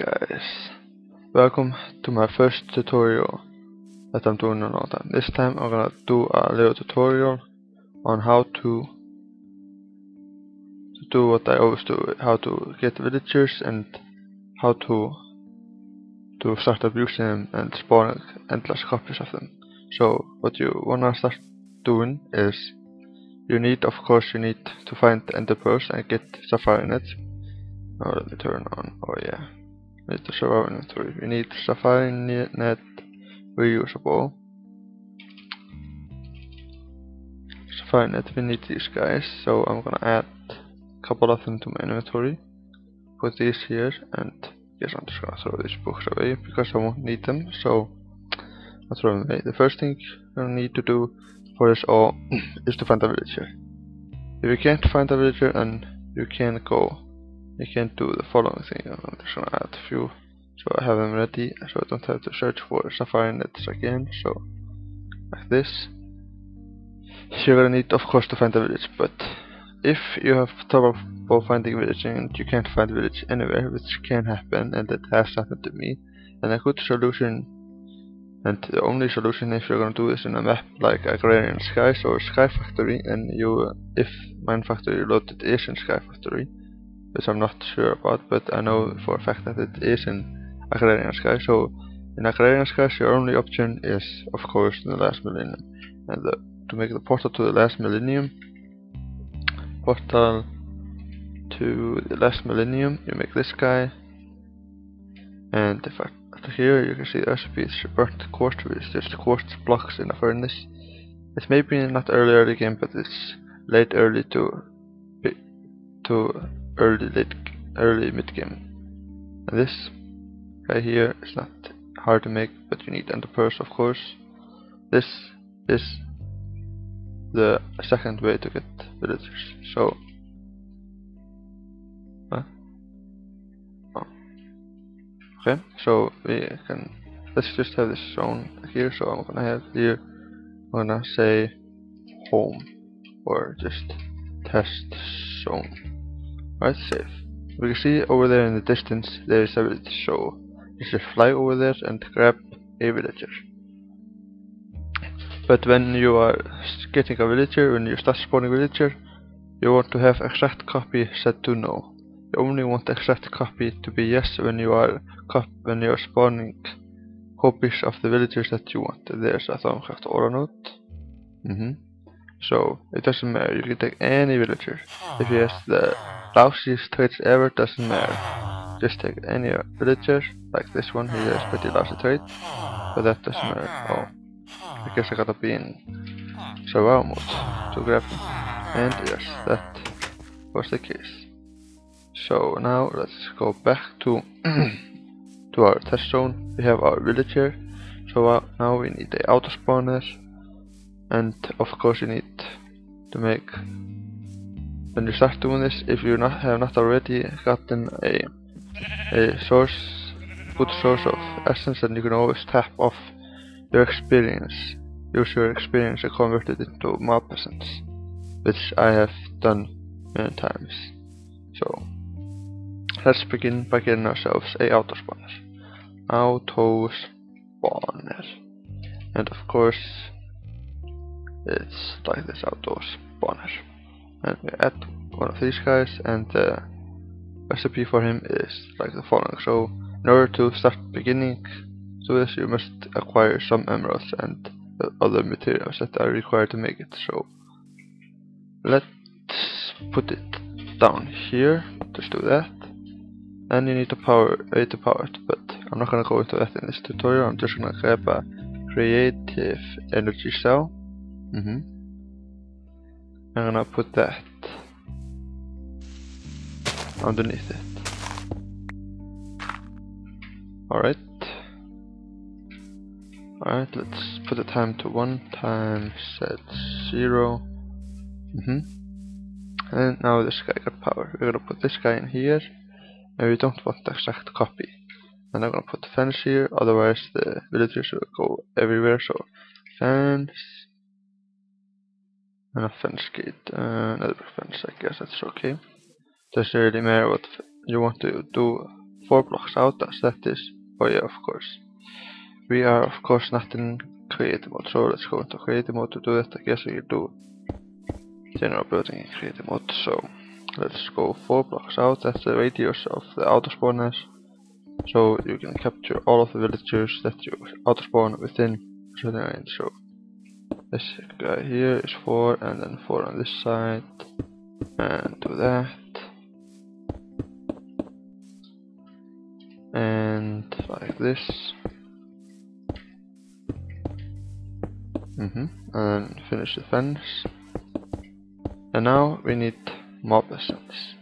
guys, welcome to my first tutorial that I'm doing on all time. This time I'm gonna do a little tutorial on how to do what I always do, how to get villagers and how to start abusing them and spawning endless copies of them. So what you wanna start doing is you need to find the ender pearls and get Sapphire net. Now let me turn on, oh yeah. Need the survival inventory. We need Sapphire net reusable. Sapphire net, we need these guys, so I'm gonna add a couple of them to my inventory. Put these here, and yes, I'm just gonna throw these books away because I won't need them, so I'll throw them away. The first thing you need to do for this all is to find a villager. If you can't find a villager, and you can't do the following thing. I'm just gonna add a few so I have them ready, so I don't have to search for Sapphire nets again. So like this. You're gonna need, of course, to find a village, but if you have trouble finding a village and you can't find a village anywhere, which can happen, and that has happened to me, then a good solution, and the only solution if you're gonna do this in a map like Agrarian Skies or Sky Factory, and if Mine Factory loaded is in Sky Factory, which I'm not sure about, but I know for a fact that it is in Agrarian Sky. So in Agrarian Skies your only option is, of course, the last millennium, and to make the portal to the last millennium, you make this guy, and if here you can see the recipe. It's burnt quartz, it's just quartz blocks in a furnace. It's maybe not early game, but it's early mid game. And this guy here is not hard to make, but you need ender pearls, of course. This is the second way to get villagers. So okay, so let's just have this zone here. So I'm gonna have here, I'm gonna say home or just test zone. Right, save. We can see over there in the distance there is a village, so you just fly over there and grab a villager. But when you are getting a villager, when you start spawning a villager, you want to have exact copy set to no. You only want exact copy to be yes when you are spawning copies of the villagers that you want. There's a thumbcraft aura note. So it doesn't matter, you can take any villager. If he has the lousiest traits ever, doesn't matter. Just take any villager, like this one, he has pretty lousy traits, but that doesn't matter. Oh, I guess I gotta be in survival mode to grab him. And yes, that was the case. So now let's go back to our test zone. We have our villager, so now we need the auto spawner. And of course you need to make, when you start doing this, if you have not already gotten a good source of essence, then you can always tap off your experience, use your experience and convert it into mob essence, which I have done many times. So let's begin by getting ourselves a auto spawner. And of course it's like this auto spawner, and we add one of these guys, and the recipe for him is like the following. So in order to start beginning to this, you must acquire some emeralds and other materials that are required to make it. So let's put it down here. Just do that, and you need to power it, but I'm not gonna go into that in this tutorial. I'm just gonna grab a creative energy cell. I'm gonna put that underneath it. Alright, let's put the time to 1 time set 0. And now this guy got power. We're gonna put this guy in here, and we don't want the exact copy. And I'm gonna put the fence here, otherwise the villagers will go everywhere. So fence, and a fence gate, another fence, I guess that's okay. Doesn't really matter what you want to do 4 blocks out as that is. Oh yeah, of course. We are of course not in creative mode, so let's go into creative mode to do that. I guess we can do general building in creative mode, so let's go 4 blocks out, that's the radius of the auto spawners. So you can capture all of the villagers that you auto spawn within a certain range. So this guy here is 4 and then 4 on this side. And do that. And like this. And finish the fence. And now we need mob essence.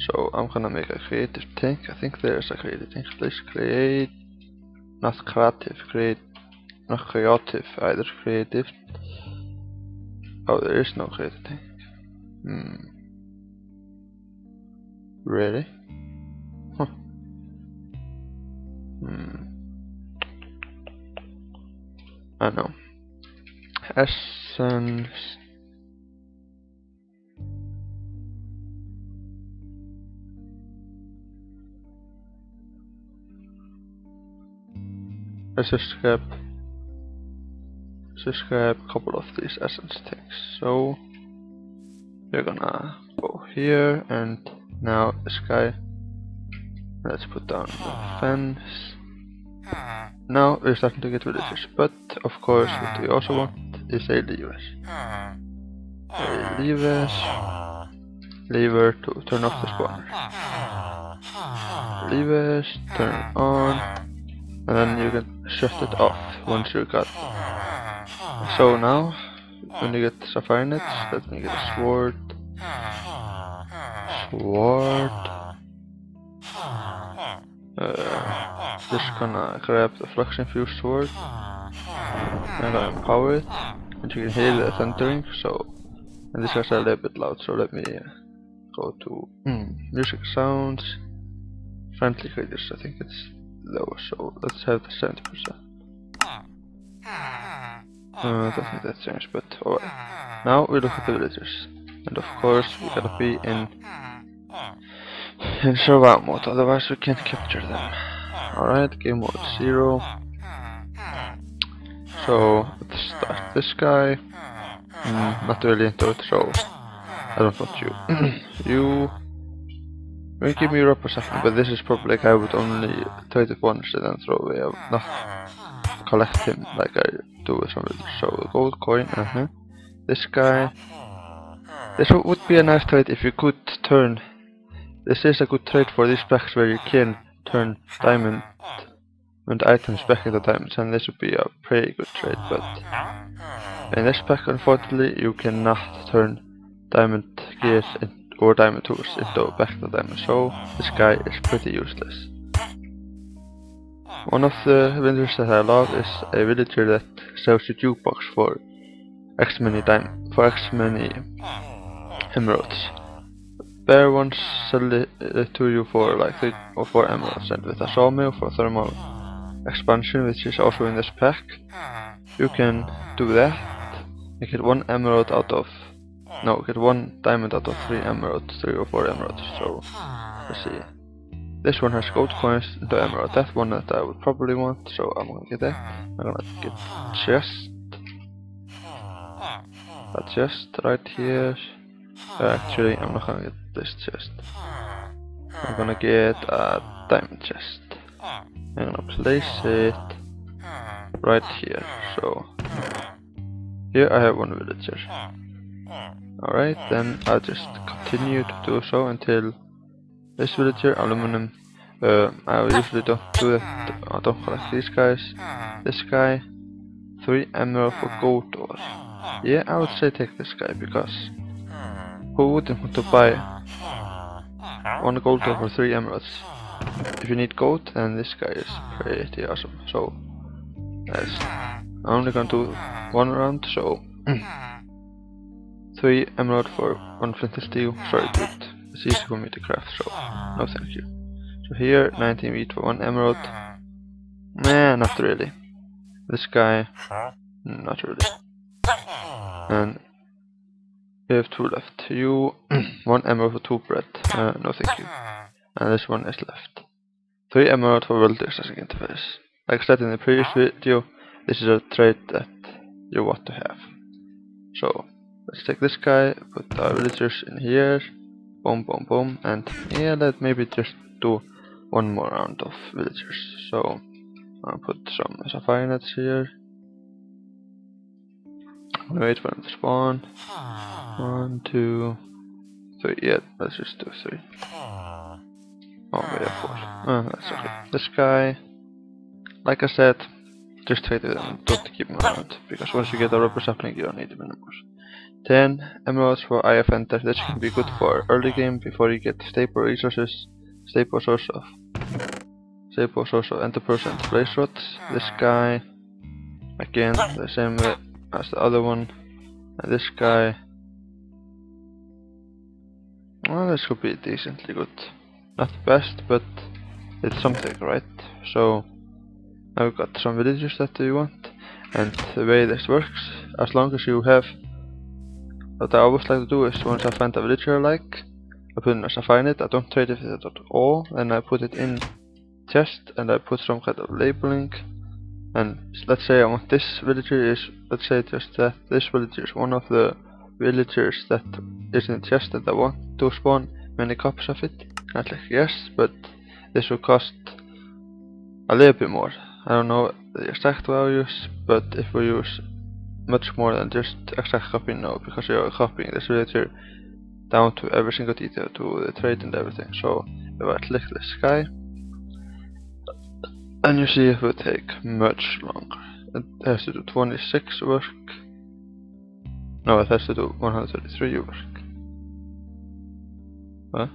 So I'm gonna make a creative tank. I think there's a creative tank. Please create, not creative, not creative, either creative. Oh, there is no creative tank. Really? Huh. I know. Essence. Let's just grab a couple of these essence things. So we're gonna go here, and now this guy. Let's put down the fence. Now we're starting to get villagers, but of course what we also want is a levers. Lever to turn off the spawner. Levers, turn it on, and then you can shut it off once you got it. So now, when you get sapphire nets, let me get a sword. Just gonna grab the flux infused sword and gonna empower it, and you can hear the thundering. So, and this is a little bit loud, so let me go to music sounds, friendly creatures. I think it's low, so let's have the 70%. I don't think that changed, but alright. Now we look at the villagers, and of course we gotta be in survival mode, otherwise we can't capture them. Alright, game mode 0. So let's start this guy. Not really into it, so I don't want you. You will give me up a second, but this is probably like I would only try to punish it and throw away. I would not collect him like I do with some villagers. So gold coin, this guy. This would be a nice trade if you could turn. This is a good trade for these packs where you can turn diamond and items back into diamonds, and this would be a pretty good trade, but in this pack unfortunately you cannot turn diamond gears or diamond tools into back to diamonds, so this guy is pretty useless. One of the villagers that I love is a villager that sells you jukebox for X many emeralds. Bear ones sell it to you for like 3 or 4 emeralds, and with a sawmill for thermal expansion, which is also in this pack, you can do that. You get 1 emerald out of get 1 diamond out of 3 emeralds, 3 or 4 emeralds. So let's see. This one has gold coins into emerald. That one that I would probably want, so I'm gonna get that. I'm gonna get chest. A chest right here. Actually, I'm not gonna get this chest. I'm gonna get a diamond chest. I'm gonna place it right here. So here I have 1 villager. Alright, then I'll just continue to do so until this villager, aluminum. I usually don't do it. I don't collect these guys. This guy, 3 emerald for gold ore. Yeah, I would say take this guy, because who wouldn't want to buy 1 gold ore for 3 emeralds? If you need gold, then this guy is pretty awesome. So I'm only gonna do 1 round, so 3 emerald for 1 flint and steel. Sorry dude, it's easy for me to craft, so no thank you. So here, 19 wheat for 1 emerald. Nah, not really. This guy, not really. And we have 2 left. You, 1 emerald for 2 bread. No thank you. and this one is left. 3 emerald for world accessing interface. Like I said in the previous video, this is a trait that you want to have. So let's take this guy, put our villagers in here, boom, boom, boom, and yeah, let's maybe just do one more round of villagers. So I'll put some sapphire nets here. I'm gonna wait for them to spawn. 1, 2, 3. Yeah, let's just do 3. Oh, maybe 4. That's okay. This guy, like I said, just trade with them, don't keep him around, because once you get a rubber sapling, you don't need them anymore. 10 emeralds for IF Enter. This can be good for early game before you get staple resources, staple source of enter percent blaze rods. This guy, again, the same way as the other one, and this guy. Well, this could be decently good. Not the best, but it's something, right? So now we've got some villagers that we want, and the way this works, as long as you have, what I always like to do is once I find a villager I like, I put it in as I find it. I don't trade it at all, and I put it in chest, and I put some kind of labeling. And let's say I want this villager is, let's say just that this villager is one of the villagers that is in the chest that I want to spawn many copies of it. And I click yes, but this will cost a little bit more. I don't know the exact values, but if we use much more than just exact copying, no, because you are copying this villager down to every single detail, to the trait and everything. So if I click this guy, and you see it will take much longer. It has to do 26 work. No, it has to do 133 work. Huh?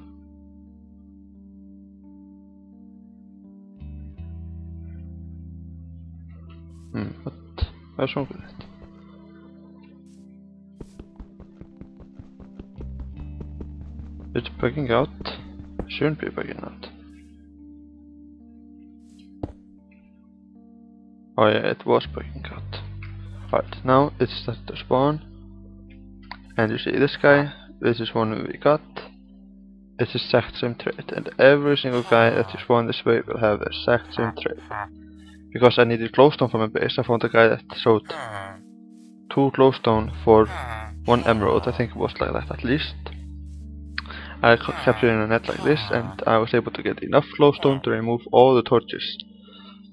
What? What's wrong with it? It's bugging out. Shouldn't be bugging out. Oh yeah, it was bugging out. Right, now it's started to spawn. And you see this guy, this is one we got. It's the exact same trait, and every single guy that you spawn this way will have the exact same trait. Because I needed glowstone for my base, I found a guy that showed 2 glowstone for 1 emerald. I think it was like that at least. I kept it in a net like this, and I was able to get enough glowstone to remove all the torches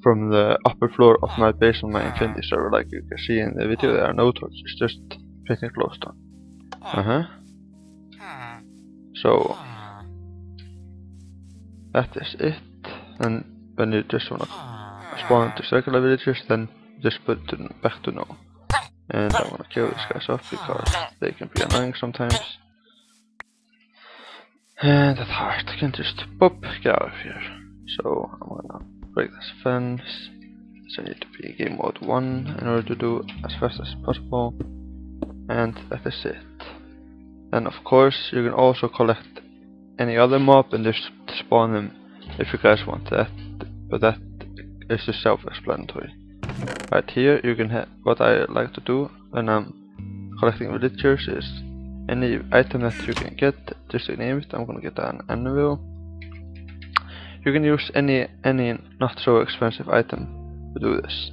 from the upper floor of my base on my infinity server. Like you can see in the video, there are no torches, just picking glowstone. So that is it. And when you just wanna spawn to regular villagers, then just put it back to no. And I wanna kill these guys off because they can be annoying sometimes. And that's hard. I can just pop, get out of here. So I'm gonna break this fence. So I need to be game mode 1 in order to do as fast as possible. And that is it. And of course you can also collect any other mob and just spawn them if you guys want that, but that is just self-explanatory. Right here you can have, what I like to do when I'm collecting villagers is any item that you can get, just to name it. I'm gonna get an anvil. You can use any not so expensive item to do this,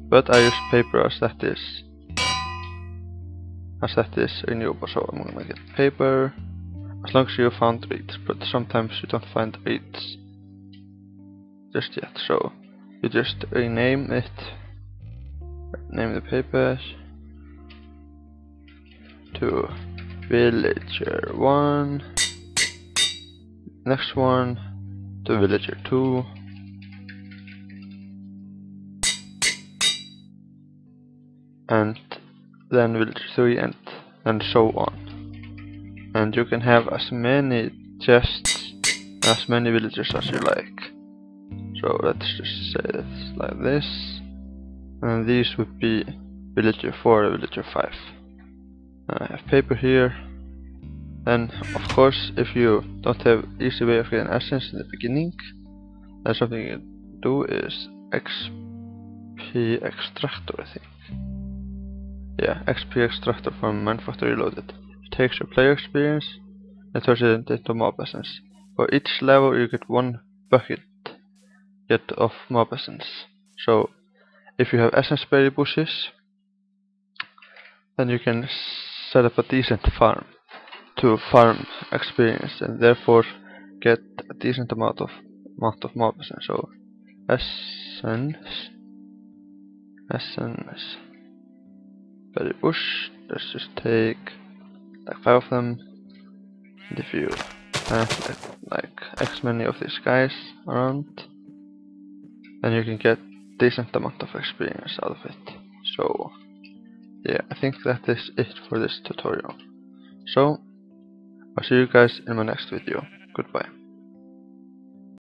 but I use paper as that is renewable, so I'm gonna get paper as long as you found reeds, but sometimes you don't find reeds just yet, so you just rename it, name the paper to villager 1, next one to villager 2, and then villager 3, and so on. And you can have as many chests, as many villagers as you like. So let's just say it's like this, and these would be villager 4 and villager 5. I have paper here. Then of course, if you don't have easy way of getting essence in the beginning, then something you can do is XP extractor, I think. Yeah, XP extractor from Manufactory Reloaded. It takes your player experience and turns it into mob essence. For each level you get 1 bucket yet of mob essence. So if you have essence berry bushes, then you can set up a decent farm to farm experience and therefore get a decent amount of mob essence. So essence berry bush. Let's just take like 5 of them. And if you have like X many of these guys around, then you can get decent amount of experience out of it. So yeah, I think that is it for this tutorial. So I'll see you guys in my next video. Goodbye.